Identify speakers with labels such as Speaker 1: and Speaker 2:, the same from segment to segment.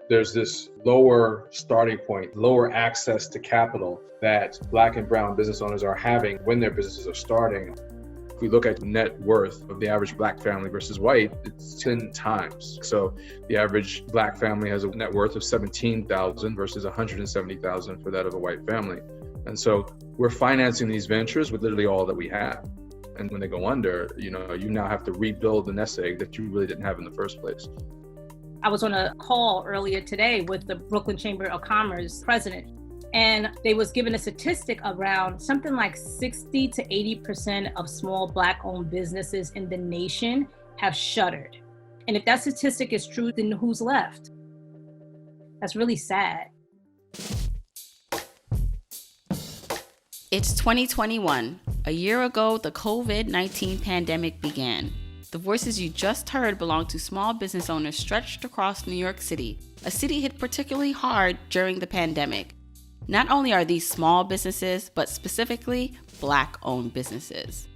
Speaker 1: There's this lower starting point, lower access to capital that Black and brown business owners are having when their businesses are starting. If we look at net worth of the average Black family versus white, it's 10 times. So the average Black family has a net worth of $17,000 versus $170,000 for that of a white family. And so we're financing these ventures with literally all that we have. And when they go under, you now have to rebuild the nest egg that you really didn't have in the first place.
Speaker 2: I was on a call earlier today with the Brooklyn Chamber of Commerce president, and they was given a statistic around something like 60 to 80% of small Black-owned businesses in the nation have shuttered. And if that statistic is true, then who's left? That's really sad.
Speaker 3: It's 2021. A year ago, the COVID-19 pandemic began. The voices you just heard belong to small business owners stretched across New York City, a city hit particularly hard during the pandemic. Not only are these small businesses, but specifically Black-owned businesses.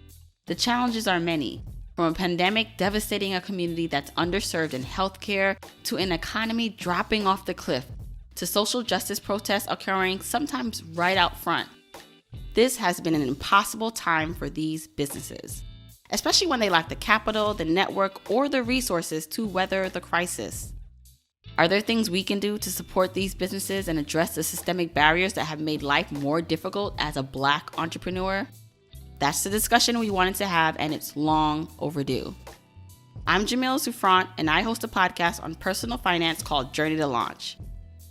Speaker 3: The challenges are many, from a pandemic devastating a community that's underserved in healthcare, to an economy dropping off the cliff, to social justice protests occurring sometimes right out front. This has been an impossible time for these businesses, especially when they lack the capital, the network, or the resources to weather the crisis. Are there things we can do to support these businesses and address the systemic barriers that have made life more difficult as a Black entrepreneur? That's the discussion we wanted to have, and it's long overdue. I'm Jamila Souffrant, and I host a podcast on personal finance called Journey to Launch.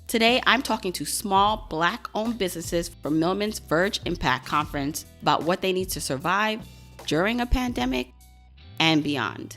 Speaker 3: Today, I'm talking to small Black-owned businesses from Milliman's Verge Impact Conference about what they need to survive during a pandemic and beyond.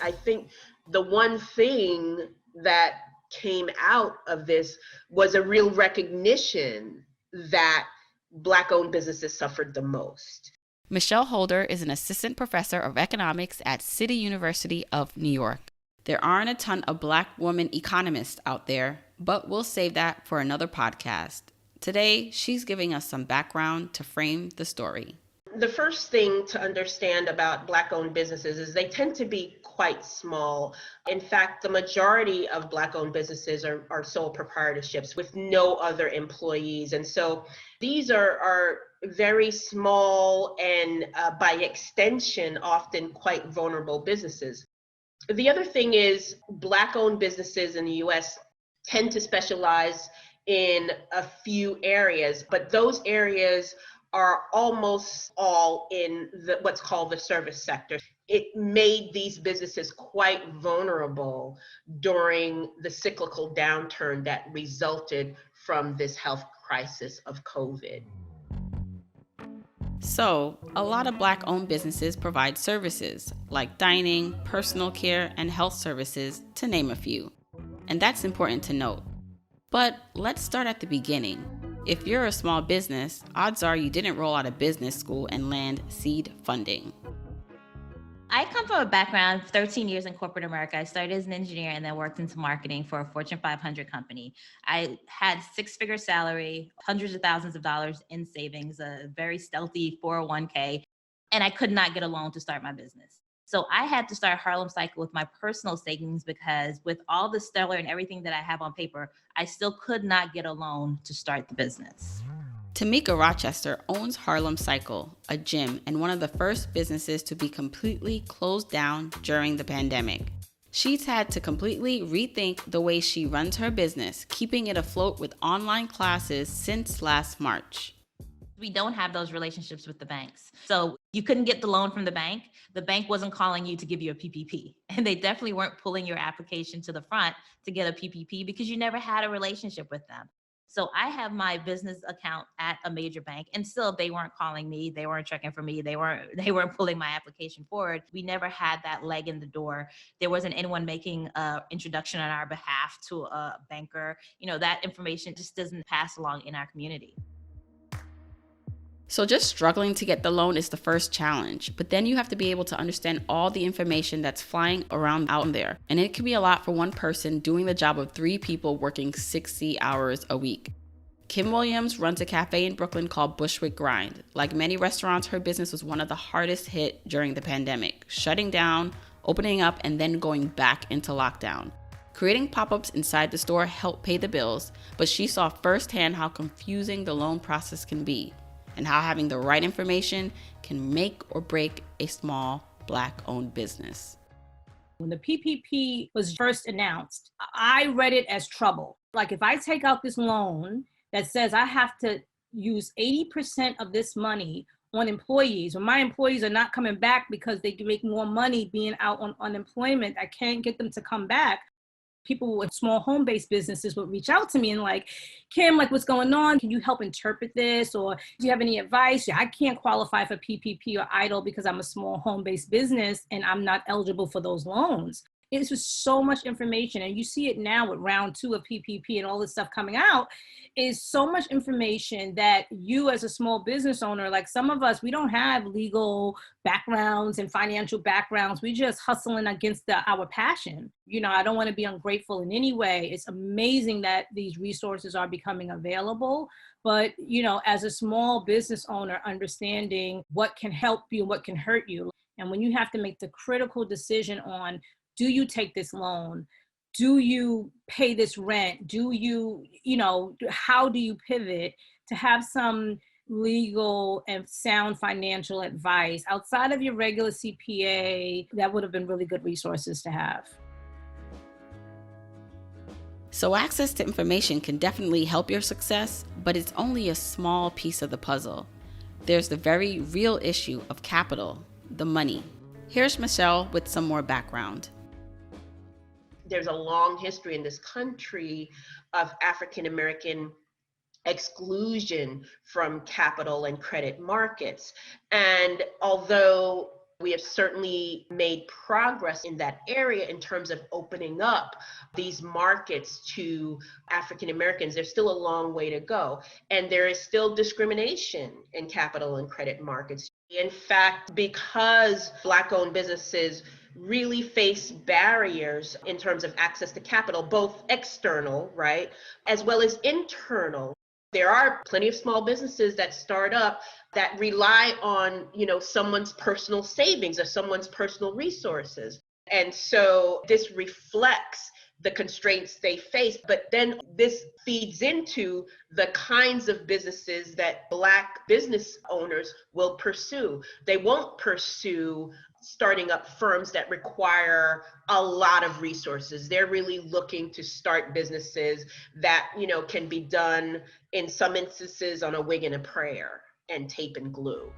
Speaker 4: I think the one thing that came out of this was a real recognition that Black-owned businesses suffered the most.
Speaker 3: Michelle Holder is an assistant professor of economics at City University of New York. There aren't a ton of Black woman economists out there, but we'll save that for another podcast. Today, she's giving us some background to frame the story.
Speaker 4: The first thing to understand about Black-owned businesses is they tend to be quite small. In fact, the majority of Black-owned businesses are sole proprietorships with no other employees. And so these are very small and by extension, often quite vulnerable businesses. The other thing is Black-owned businesses in the US tend to specialize in a few areas, but those areas are almost all in what's called the service sector. It made these businesses quite vulnerable during the cyclical downturn that resulted from this health crisis of COVID.
Speaker 3: So, a lot of Black-owned businesses provide services like dining, personal care, and health services, to name a few. And that's important to note. But let's start at the beginning. If you're a small business, odds are you didn't roll out of business school and land seed funding.
Speaker 5: I come from a background of 13 years in corporate America. I started as an engineer and then worked into marketing for a Fortune 500 company. I had six-figure salary, hundreds of thousands of dollars in savings, a very stealthy 401k, and I could not get a loan to start my business. So I had to start Harlem Cycle with my personal savings because with all the stellar and everything that I have on paper, I still could not get a loan to start the business.
Speaker 3: Tamika Rochester owns Harlem Cycle, a gym and one of the first businesses to be completely closed down during the pandemic. She's had to completely rethink the way she runs her business, keeping it afloat with online classes since last March.
Speaker 5: We don't have those relationships with the banks. So you couldn't get the loan from the bank. The bank wasn't calling you to give you a PPP. And they definitely weren't pulling your application to the front to get a PPP because you never had a relationship with them. So I have my business account at a major bank and still they weren't calling me. They weren't checking for me. They weren't pulling my application forward. We never had that leg in the door. There wasn't anyone making an introduction on our behalf to a banker. That information just doesn't pass along in our community.
Speaker 3: So just struggling to get the loan is the first challenge, but then you have to be able to understand all the information that's flying around out there. And it can be a lot for one person doing the job of 3 people working 60 hours a week. Kim Williams runs a cafe in Brooklyn called Bushwick Grind. Like many restaurants, her business was one of the hardest hit during the pandemic, shutting down, opening up, and then going back into lockdown. Creating pop-ups inside the store helped pay the bills, but she saw firsthand how confusing the loan process can be and how having the right information can make or break a small Black-owned business.
Speaker 2: When the PPP was first announced, I read it as trouble. Like, if I take out this loan that says I have to use 80% of this money on employees, when my employees are not coming back because they can make more money being out on unemployment, I can't get them to come back. People with small home-based businesses would reach out to me and like, Kim, like, what's going on? Can you help interpret this? Or do you have any advice? I can't qualify for PPP or EIDL because I'm a small home-based business and I'm not eligible for those loans. It's just so much information. And you see it now with round 2 of PPP and all this stuff coming out, is so much information that you as a small business owner, like some of us, we don't have legal backgrounds and financial backgrounds. We just hustling against our passion. I don't want to be ungrateful in any way. It's amazing that these resources are becoming available. But, as a small business owner, understanding what can help you and what can hurt you. And when you have to make the critical decision on, do you take this loan? Do you pay this rent? Do you, how do you pivot? To have some legal and sound financial advice outside of your regular CPA, that would have been really good resources to have.
Speaker 3: So access to information can definitely help your success, but it's only a small piece of the puzzle. There's the very real issue of capital, the money. Here's Michelle with some more background.
Speaker 4: There's a long history in this country of African American exclusion from capital and credit markets. And although we have certainly made progress in that area in terms of opening up these markets to African Americans, there's still a long way to go. And there is still discrimination in capital and credit markets. In fact, because Black-owned businesses really face barriers in terms of access to capital, both external, right, as well as internal. There are plenty of small businesses that start up that rely on, someone's personal savings or someone's personal resources. And so this reflects the constraints they face, but then this feeds into the kinds of businesses that Black business owners will pursue. They won't pursue starting up firms that require a lot of resources. They're really looking to start businesses that, can be done in some instances on a wig and a prayer and tape and glue.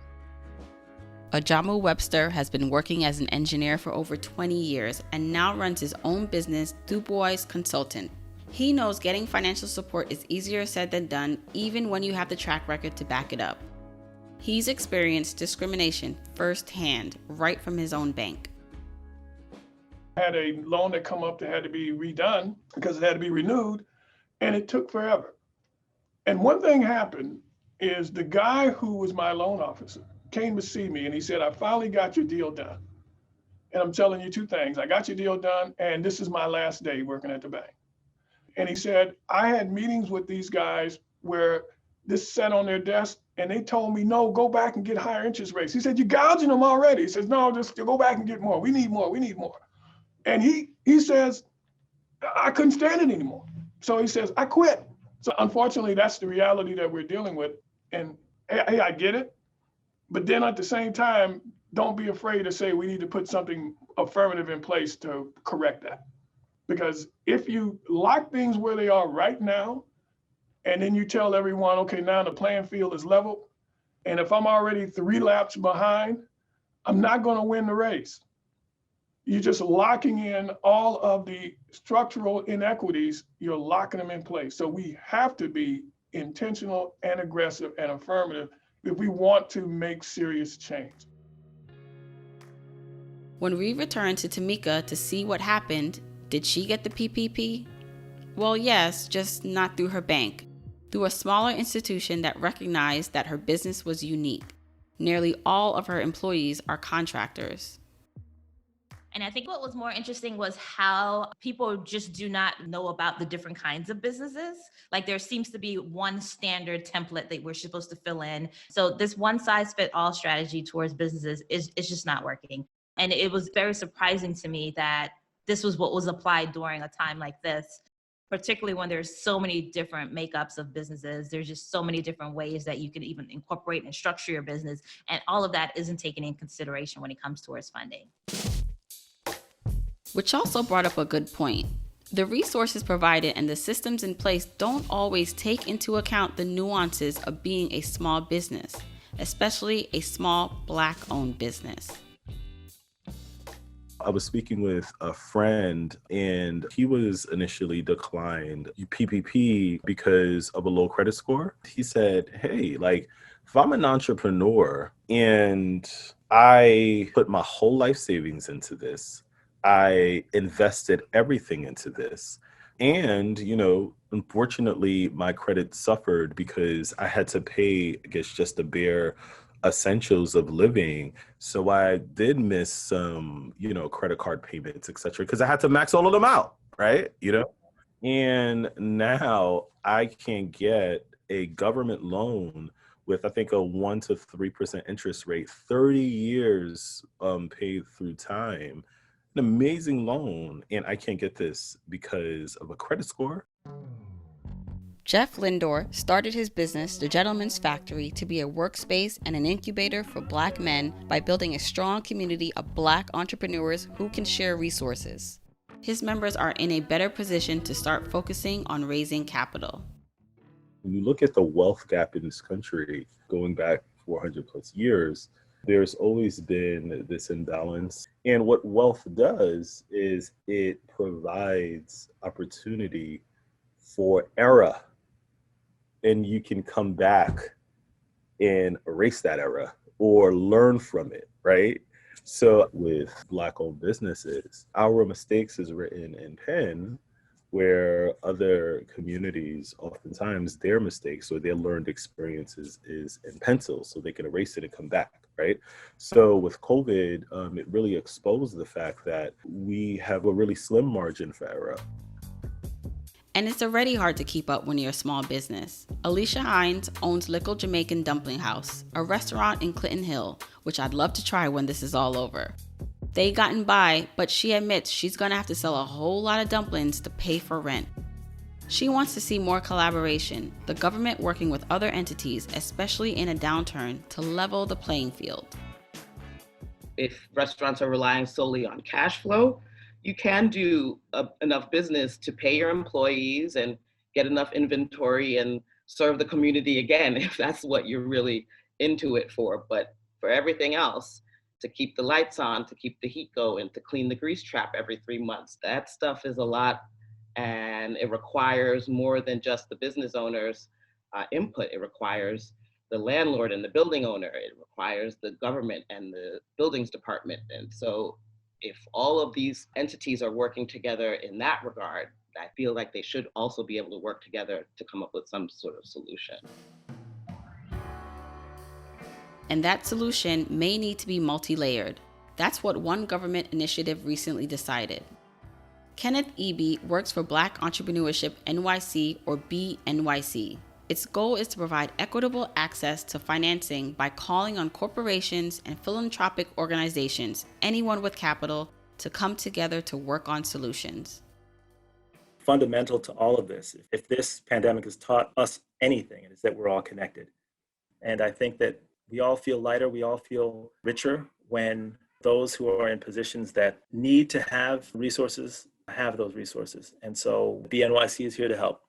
Speaker 3: Ajamu Webster has been working as an engineer for over 20 years and now runs his own business, DuBois Consultant. He knows getting financial support is easier said than done, even when you have the track record to back it up. He's experienced discrimination firsthand, right from his own bank.
Speaker 6: I had a loan that come up that had to be redone because it had to be renewed, and it took forever. And one thing happened is the guy who was my loan officer came to see me and he said, I finally got your deal done. And I'm telling you 2 things. I got your deal done, and this is my last day working at the bank. And he said, I had meetings with these guys where this sat on their desk and they told me, no, go back and get higher interest rates. He said, you're gouging them already. He says, no, just go back and get more. We need more. And he says, I couldn't stand it anymore. So he says, I quit. So unfortunately, that's the reality that we're dealing with. And hey, I get it. But then at the same time, don't be afraid to say we need to put something affirmative in place to correct that. Because if you lock things where they are right now, and then you tell everyone, okay, now the playing field is level, and if I'm already 3 laps behind, I'm not going to win the race. You're just locking in all of the structural inequities, you're locking them in place. So we have to be intentional and aggressive and affirmative if we want to make serious change.
Speaker 3: When we returned to Tamika to see what happened, did she get the PPP? Well, yes, just not through her bank. Through a smaller institution that recognized that her business was unique. Nearly all of her employees are contractors.
Speaker 5: And I think what was more interesting was how people just do not know about the different kinds of businesses. Like there seems to be one standard template that we're supposed to fill in. So this one size fit all strategy towards businesses is just not working. And it was very surprising to me that this was what was applied during a time like this, particularly when there's so many different makeups of businesses. There's just so many different ways that you can even incorporate and structure your business. And all of that isn't taken in consideration when it comes towards funding.
Speaker 3: Which also brought up a good point. The resources provided and the systems in place don't always take into account the nuances of being a small business, especially a small Black-owned business.
Speaker 7: I was speaking with a friend and he was initially declined PPP because of a low credit score. He said, hey, like, if I'm an entrepreneur and I put my whole life savings into this, I invested everything into this. And, unfortunately, my credit suffered because I had to pay, I guess, just the bare essentials of living. So I did miss some, credit card payments, et cetera, because I had to max all of them out, right? And now I can get a government loan with, I think, a 1% to 3% interest rate, 30 years paid through time. An amazing loan, and I can't get this because of a credit score.
Speaker 3: Jeff Lindor started his business, The Gentleman's Factory, to be a workspace and an incubator for Black men by building a strong community of Black entrepreneurs who can share resources. His members are in a better position to start focusing on raising capital.
Speaker 7: When you look at the wealth gap in this country, going back 400 plus years, there's always been this imbalance. And what wealth does is it provides opportunity for error. And you can come back and erase that error or learn from it, right? So with Black-owned businesses, our mistakes is written in pen, where other communities, oftentimes their mistakes or their learned experiences is in pencil, so they can erase it and come back, right? So with COVID, it really exposed the fact that we have a really slim margin for error.
Speaker 3: And it's already hard to keep up when you're a small business. Alicia Hines owns Lickle Jamaican Dumpling House, a restaurant in Clinton Hill, which I'd love to try when this is all over. They gotten by, but she admits she's gonna have to sell a whole lot of dumplings to pay for rent. She wants to see more collaboration, the government working with other entities, especially in a downturn, to level the playing field.
Speaker 8: If restaurants are relying solely on cash flow, you can do enough business to pay your employees and get enough inventory and serve the community again, if that's what you're really into it for. But for everything else, to keep the lights on, to keep the heat going, to clean the grease trap every 3 months, that stuff is a lot. And it requires more than just the business owner's input. It requires the landlord and the building owner. It requires the government and the buildings department. And so if all of these entities are working together in that regard, I feel like they should also be able to work together to come up with some sort of solution.
Speaker 3: And that solution may need to be multi-layered. That's what one government initiative recently decided. Kenneth Eby works for Black Entrepreneurship NYC, or BNYC. Its goal is to provide equitable access to financing by calling on corporations and philanthropic organizations, anyone with capital, to come together to work on solutions.
Speaker 9: Fundamental to all of this, if this pandemic has taught us anything, it is that we're all connected. And I think that we all feel lighter, we all feel richer when those who are in positions that need to have resources have those resources. And so BNYC is here to help.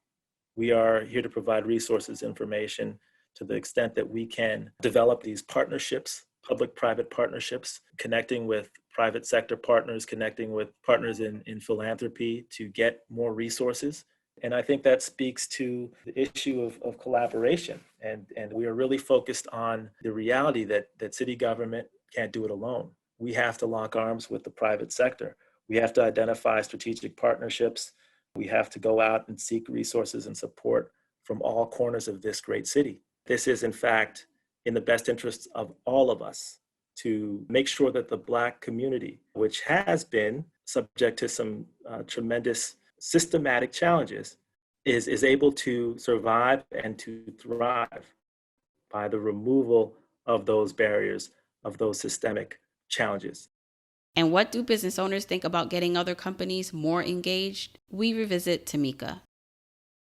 Speaker 9: We are here to provide resources, information, to the extent that we can develop these partnerships, public-private partnerships, connecting with private sector partners, connecting with partners in philanthropy to get more resources. And I think that speaks to the issue of collaboration. And we are really focused on the reality that city government can't do it alone. We have to lock arms with the private sector. We have to identify strategic partnerships. We have to go out and seek resources and support from all corners of this great city. This is, in fact, in the best interests of all of us to make sure that the Black community, which has been subject to some tremendous systematic challenges, is able to survive and to thrive by the removal of those barriers, of those systemic challenges.
Speaker 3: And what do business owners think about getting other companies more engaged? We revisit Tamika.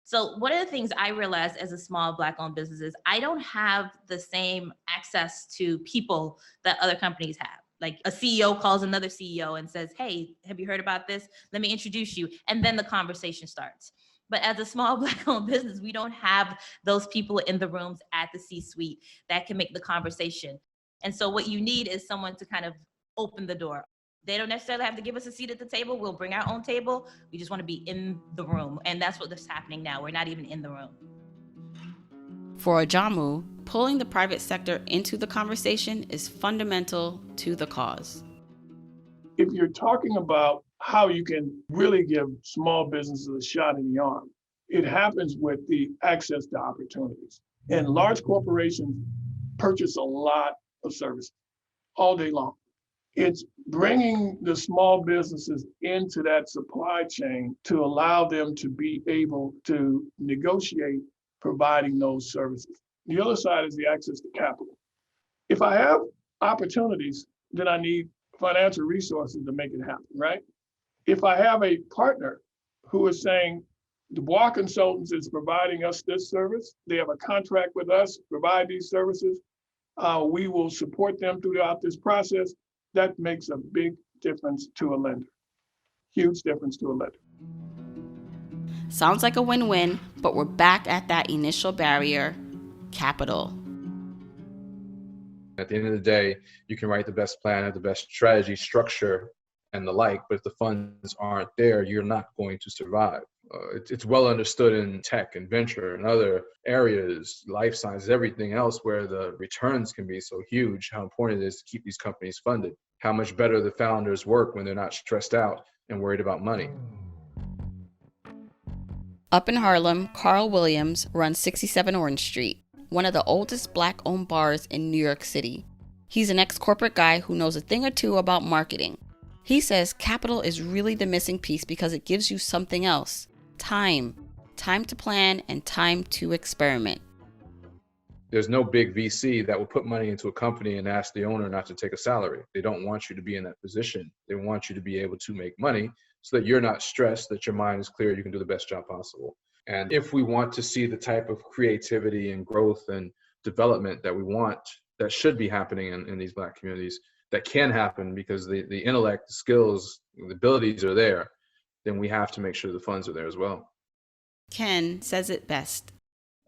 Speaker 5: So one of the things I realized as a small Black-owned business is I don't have the same access to people that other companies have. Like a CEO calls another CEO and says, hey, have you heard about this? Let me introduce you. And then the conversation starts. But as a small Black-owned business, we don't have those people in the rooms at the C-suite that can make the conversation. And so what you need is someone to kind of open the door. They don't necessarily have to give us a seat at the table. We'll bring our own table. We just want to be in the room. And that's what's happening now. We're not even in the room.
Speaker 3: For Ajamu, pulling the private sector into the conversation is fundamental to the cause.
Speaker 6: If you're talking about how you can really give small businesses a shot in the arm, it happens with the access to opportunities. And large corporations purchase a lot of services all day long. It's bringing the small businesses into that supply chain to allow them to be able to negotiate providing those services. The other side is the access to capital. If I have opportunities, then I need financial resources to make it happen, right? If I have a partner who is saying, the Bois Consultants is providing us this service, they have a contract with us to provide these services, we will support them throughout this process. That makes a big difference to a lender. Huge difference to a lender.
Speaker 3: Sounds like a win-win, but we're back at that initial barrier, capital.
Speaker 1: At the end of the day, you can write the best plan, have the best strategy, structure, and the like, but if the funds aren't there, you're not going to survive. It's well understood in tech and venture and other areas, life sciences, everything else where the returns can be so huge, how important it is to keep these companies funded, how much better the founders work when they're not stressed out and worried about money.
Speaker 3: Up in Harlem, Carl Williams runs 67 Orange Street, one of the oldest Black-owned bars in New York City. He's an ex-corporate guy who knows a thing or two about marketing. He says capital is really the missing piece because it gives you something else. Time to plan and time to experiment.
Speaker 1: There's no big VC that will put money into a company and ask the owner not to take a salary. They don't want you to be in that position. They want you to be able to make money so that you're not stressed, that your mind is clear, you can do the best job possible. And if we want to see the type of creativity and growth and development that we want, that should be happening in these Black communities, that can happen because the intellect, the skills, the abilities are there, then we have to make sure the funds are there as well.
Speaker 3: Ken says it best.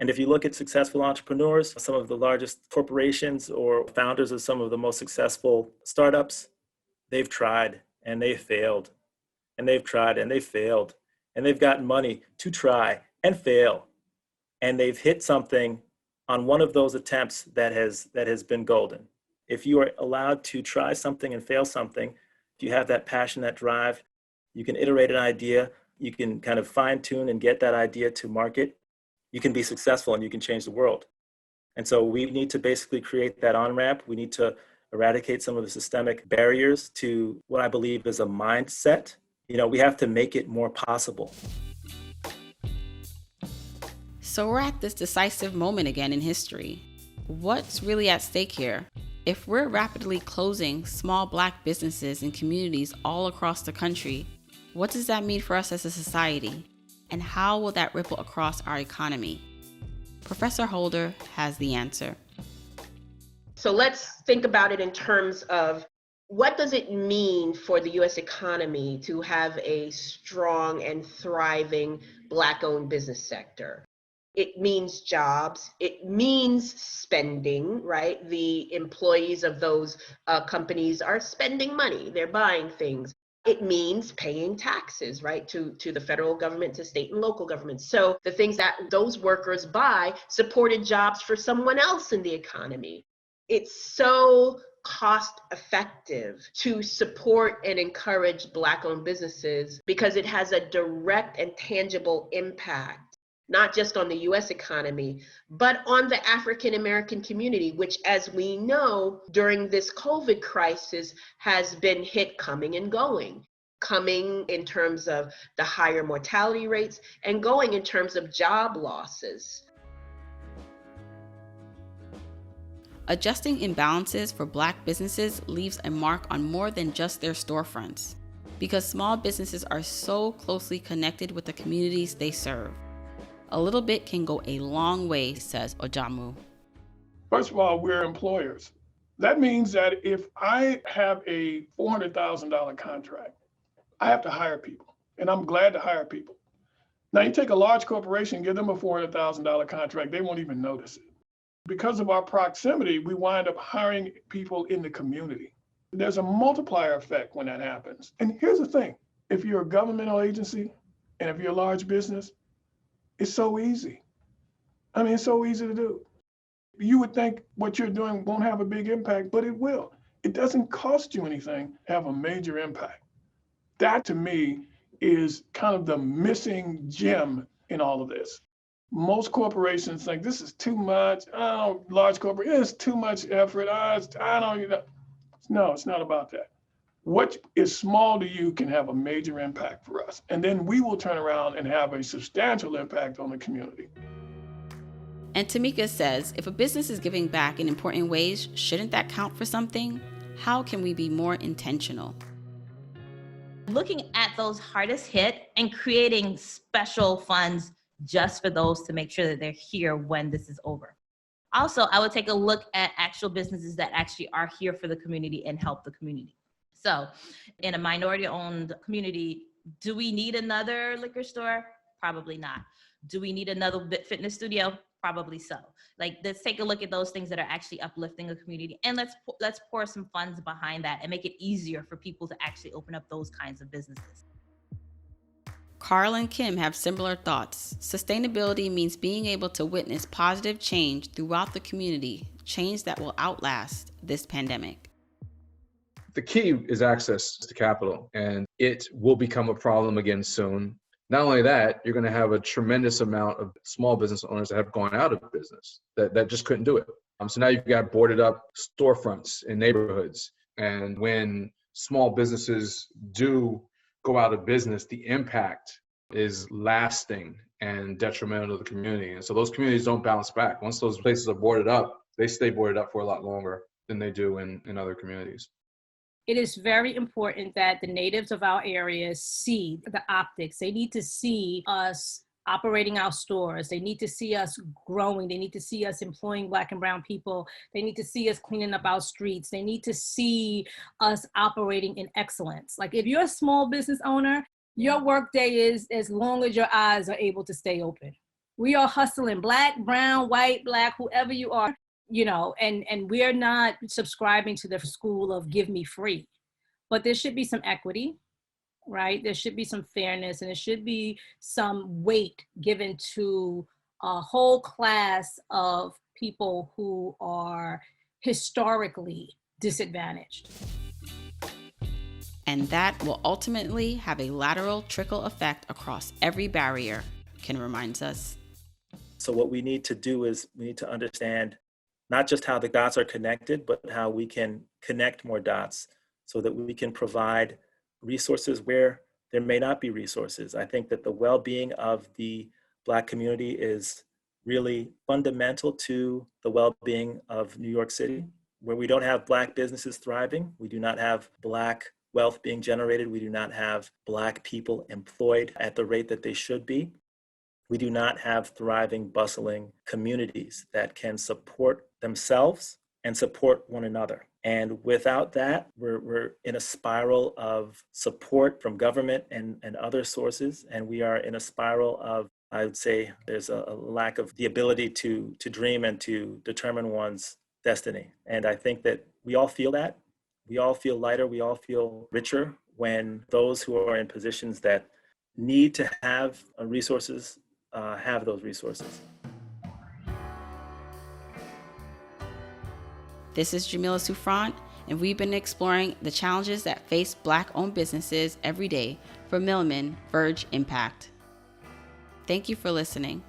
Speaker 9: And if you look at successful entrepreneurs, some of the largest corporations or founders of some of the most successful startups, they've tried and they failed. And they've tried and they failed. And they've gotten money to try and fail. And they've hit something on one of those attempts that has been golden. If you are allowed to try something and fail something, if you have that passion, that drive, you can iterate an idea, you can kind of fine tune and get that idea to market, you can be successful and you can change the world. And so we need to basically create that on-ramp. We need to eradicate some of the systemic barriers to what I believe is a mindset. We have to make it more possible.
Speaker 3: So we're at this decisive moment again in history. What's really at stake here? If we're rapidly closing small Black businesses and communities all across the country, what does that mean for us as a society? And how will that ripple across our economy? Professor Holder has the answer.
Speaker 4: So let's think about it in terms of what does it mean for the U.S. economy to have a strong and thriving Black-owned business sector? It means jobs. It means spending, right? The employees of those companies are spending money. They're buying things. It means paying taxes, right, to the federal government, to state and local governments. So the things that those workers buy supported jobs for someone else in the economy. It's so cost effective to support and encourage Black-owned businesses because it has a direct and tangible impact, not just on the US economy, but on the African American community, which, as we know, during this COVID crisis has been hit coming and going. Coming in terms of the higher mortality rates and going in terms of job losses.
Speaker 3: Adjusting imbalances for Black businesses leaves a mark on more than just their storefronts, because small businesses are so closely connected with the communities they serve. A little bit can go a long way, says Ojamu.
Speaker 6: First of all, we're employers. That means that if I have a $400,000 contract, I have to hire people, and I'm glad to hire people. Now, you take a large corporation, give them a $400,000 contract, they won't even notice it. Because of our proximity, we wind up hiring people in the community. There's a multiplier effect when that happens. And here's the thing, if you're a governmental agency and if you're a large business, it's so easy. I mean, it's so easy to do. You would think what you're doing won't have a big impact, but it will. It doesn't cost you anything to have a major impact. That to me is kind of the missing gem in all of this. Most corporations think this is too much. Large corporations, it's too much effort. No, it's not about that. What is small to you can have a major impact for us. And then we will turn around and have a substantial impact on the community.
Speaker 3: And Tamika says, if a business is giving back in important ways, shouldn't that count for something? How can we be more intentional?
Speaker 5: Looking at those hardest hit and creating special funds just for those to make sure that they're here when this is over. Also, I would take a look at actual businesses that actually are here for the community and help the community. So in a minority-owned community, do we need another liquor store? Probably not. Do we need another fitness studio? Probably so. Like, let's take a look at those things that are actually uplifting the community, and let's pour some funds behind that and make it easier for people to actually open up those kinds of businesses.
Speaker 3: Carl and Kim have similar thoughts. Sustainability means being able to witness positive change throughout the community, change that will outlast this pandemic.
Speaker 1: The key is access to capital, and it will become a problem again soon. Not only that, you're going to have a tremendous amount of small business owners that have gone out of business that just couldn't do it. So now you've got boarded up storefronts in neighborhoods. And when small businesses do go out of business, the impact is lasting and detrimental to the community. And so those communities don't bounce back. Once those places are boarded up, they stay boarded up for a lot longer than they do in other communities.
Speaker 2: It is very important that the natives of our areas see the optics. They need to see us operating our stores. They need to see us growing. They need to see us employing Black and brown people. They need to see us cleaning up our streets. They need to see us operating in excellence. Like, if you're a small business owner, your workday is as long as your eyes are able to stay open. We are hustling, Black, brown, white, Black, whoever you are. And we're not subscribing to the school of give me free, but there should be some equity, right? There should be some fairness, and there should be some weight given to a whole class of people who are historically disadvantaged.
Speaker 3: And that will ultimately have a lateral trickle effect across every barrier, Ken reminds us.
Speaker 9: So what we need to do is we need to understand not just how the dots are connected, but how we can connect more dots so that we can provide resources where there may not be resources. I think that the well-being of the Black community is really fundamental to the well-being of New York City, where we don't have Black businesses thriving. We do not have Black wealth being generated. We do not have Black people employed at the rate that they should be. We do not have thriving, bustling communities that can support themselves and support one another. And without that, we're in a spiral of support from government and other sources. And we are in a spiral of, I would say, there's a lack of the ability to dream and to determine one's destiny. And I think that we all feel that. We all feel lighter. We all feel richer when those who are in positions that need to have resources have those resources.
Speaker 3: This is Jamila Souffrant, and we've been exploring the challenges that face Black-owned businesses every day for Milliman, Verge Impact. Thank you for listening.